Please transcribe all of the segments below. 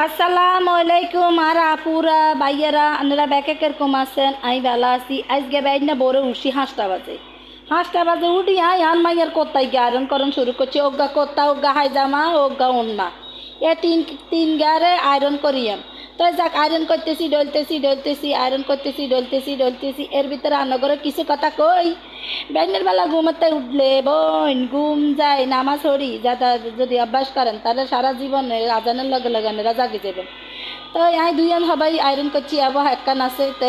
আসসালামু আলাইকুম আর আপুরা ভাইয়ারা আপনারা ব্যাকে কিরকম আছেন? আমি ভালো আছি। আজকে বাইর না বড় উঠছি 5টা বাজে উঠি আর মাইয়ার কোত্তাই গিয়ে আয়রন করন শুরু করছি। ওগা কোত্তা ওগা হাইজামা ওগা ওন্না এ তিন তিন গারে আয়রন করিয়াম। তো যাক আয়রন করতেছি আয়রন করতেছি এর ভিতরে আনগরে কিছু কথা কই। ব্যান্ডের বেলা ঘুমাতে উঠলে বোন ঘুম যায় নামাজ হরি যাতা যদি অভ্যাস করেন তাহলে সারা জীবন আজানের লগে লগে আপনারা জাগি যাবেন। তো আমি দুইজন সবাই আয়রন করছি আবার একখান আছে তো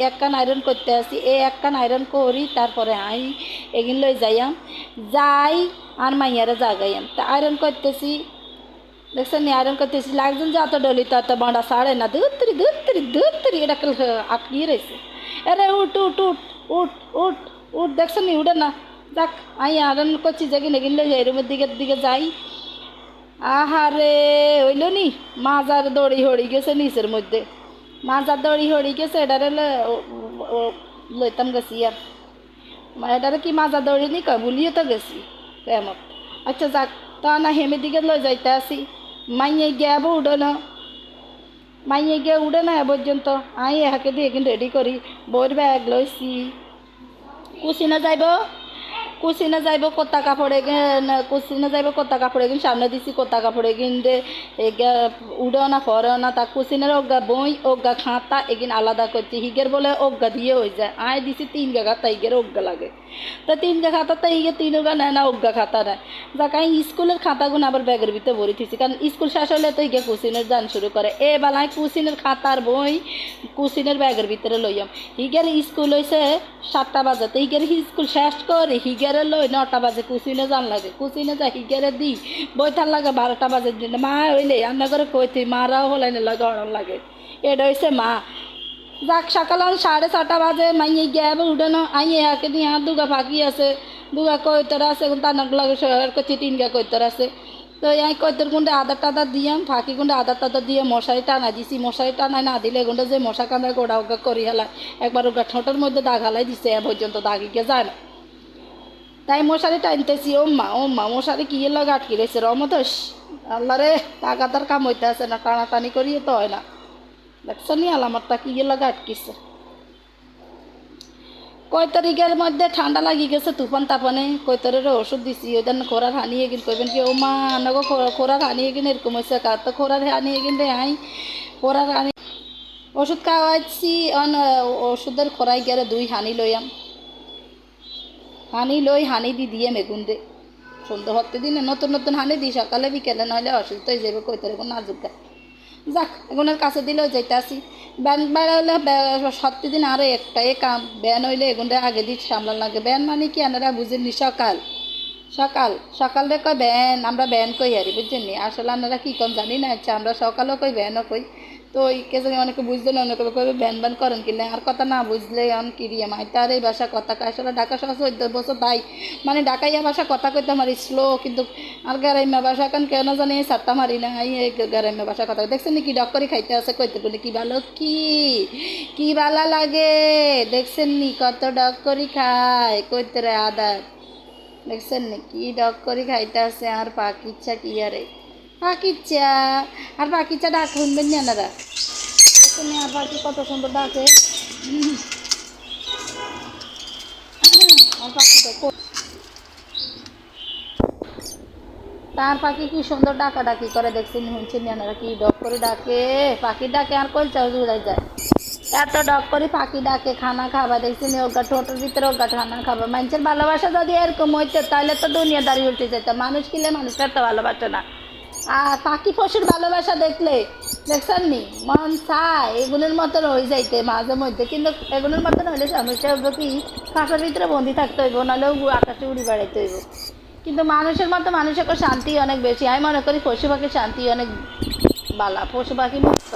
একখান আয়রন করতে আসি এই একখান আয়রন করি তারপরে আমি এগিন লই যাই আর মাইয়ারা জাগাইয়াম তা আয়রন করতেছি। দেখছেন আয়রন করতেছি লাগছেন যে অত ডলি তো অত বড়া সাড়ে না ধুত্তরি এটা আটকিয়ে রয়েছে। আরে উঠ উঠ উঠ উঠ উঠ উঠ দেখছেন উঠে না। যাক আমি আয়রন করছি যে নেগিলে যাই রুমের দিকে যাই। আহারে হইল নি মাজার দড়ি হড়ি গেছে নিচের মধ্যে মাজার দড়ি হড়ি গেছে এটারে লইতাম গেছি আর এটারে কি মাজার দড়ি নি কয় ভুলিয়ে তো গেছি এমন। আচ্ছা যাক তা না হেমের দিকে লই যাইতে আসি মাইয়ে গিয়ে উঠে না এ পর্যন্ত আই এহাকে দিয়ে কিন্তু রেডি করি বইয়ের ব্যাগ লইছি কুসিনে যাইব কোত্তা কাপড়ে গিন সামনে দিছি কোত্তা কাপড়ে গিন দে উড়েও না ফরেও না তা কুসিনের অজ্ঞা বই অজ্ঞা খাতা এগিন আলাদা করছি হিগের বলে অজ্ঞা দিয়ে হয়ে যায় আয় দিছি 3 গা খাতা হিগের অজ্ঞা লাগে তো 3 গা খাতা তো হিগে 3 গা নেয় না অজ্ঞা খাতা নেয় যাক আমি স্কুলের খাতাগুলো আবার ব্যাগের ভিতরে ভরি থিছি কারণ স্কুল শেষ হলে তো হিগে কুসিনের যান শুরু করে এ বেলায় কুসিনের খাতার বই কুসিনের ব্যাগের ভিতরে লইয়াম হিগের স্কুল হয়েছে 7টা বাজে তো হিগের স্কুল শেষ করে হিগেরে লই 9টা বাজে কুসিনে যান লাগে কুসিনে যা হিগেরে দি বইটার লাগে 12টা বাজে মা হইলে রান্না করে কইতে মারাও হলাই না লাগে অড়ন লাগে এটা হয়েছে মা। যাক সকাল 6:30 বাজে মাইয়ে গিয়ে উঠে না আইয়ে একে দিয়ে আর দুগা ফাঁকি আছে দুগা কৈতর আছে তানক লাগে করছি 3 গা কৈতর আছে তো এই কৈতর গুন্ডে আদার দিয়াম ফাঁকি গুন্ডে আদার দিয়ে মশারি টানা দিছি মশারি টানাই না দিলে গুন্ডে যে মশা কামড়ে গোড়া ওগা করি হেলা একবার ওগা ঠোঁটের মধ্যে দাগ হালাই দিছে এ পর্যন্ত দাগি গিয়ে যায় না তাই মশারি টানতেছি ও মা মশারি কি লাগে আটকে রয়েছে রমতস আল্লাহ রে টাকাতার কাম হইতে আছে না টানাটানি করিয়ে তো হয় না দেখছো নি আলামারটা কি লাগে আটকিছে। কয় তারিখের মধ্যে ঠান্ডা লাগি গেছে তুফান তাপানে কৈতরের ওষুধ দিছি ওই দিন খোরাক হানিয়ে গিন কইবেন কি ও মা নগো খোরাক হানিয়ে গিন এরকম হয়েছে কার তো খোরাক হানিয়ে গিন রে আই খোরাক হানি ওষুধ খাওয়াইছি ওষুধের খোরাই গেলে 2 হানি লইয়াম হানি লই হানি দিয়ে মেগুন দে সন্ধ্যা হতে দিনে নতুন হানি দিই সকালে বিকেলে নইলে অসুস্থ হয়ে যাবে কইতরে কোনো নাজুকা যাক এগুনের কাছে দিলেও যাইতে আসি ব্যান বেড়াইলে 7 দিন আরও একটাই কাম ব্যান হইলে এগুনটা আগে দিয়ে সামলান লাগে ব্যান মানে কি আপনারা বুঝেননি সকাল রে কয় ব্যান আমরা ব্যান কই হারি বুঝছেননি আসলে আপনারা কী কম জানি না আচ্ছা আমরা সকালেও কই ব্যানও কই তো ওই কে জানি অনেকে বুঝতে না অনেকে কবে ব্যান করেন কিনা আর কথা না বুঝলে অন কিরিয়া মাই তার এই ভাষা কথা আসলে ঢাকা শহর 14 বছর তাই মানে ঢাকাইয়া ভাষা কথা কইতে আমার স্লো কিন্তু আর গ্রাম্য ভাষা কারণ কেন জানি সাতটা মারি না এই গ্রাম্য ভাষা কথা দেখছেন কি ডক্করি খাইতে আছে কইতে বলে কি ভালো কি ভালো লাগে দেখছেন নি কত ডক্করি খায় কইতে রে আদার দেখছেন নি কি ডক্করি খাইতে আছে আর পাকিচ্ছা কি আরে পাকিচ্ছা আর পাকিচ্ছা ডাক শুনবেন না আপনারা দেখছেন আর পাখি কত সুন্দর ডাকে আর পাখিটা তার পাখি কি সুন্দর ডাকাডাকি করে দেখছেন শুনছেন আপনারা কি ডক করে ডাকে পাখি ডাকে আর কই চাও জুড়াই যায় এত ডক করে পাখি ডাকে খানা খাবা দেখছেন ওগা ঠোঁটের ভিতরে ওগা খানা খাবা মানুষের ভালোবাসা যদি এরকম হইতে তাহলে তো দুনিয়াদারি উল্টে যেত মানুষ কিলে মানুষের তো ভালোবাসে না আর পাখি পশুর ভালোবাসা দেখলে দেখছেন নি মন চায় এগুলোর মতন হয়ে যাইতে মাঝে মধ্যে কিন্তু এগুলোর মতন হইলে সমস্যা হইব কি খাঁচার ভিতরে বন্দি থাকতে হইব নাহলেও আকাশে উড়ি বেড়াইতে হইব কিন্তু মানুষের মতো মানুষের শান্তি অনেক বেশি আমি মনে করি পশু পাখির শান্তি অনেক বালা পশু পাখি মুক্ত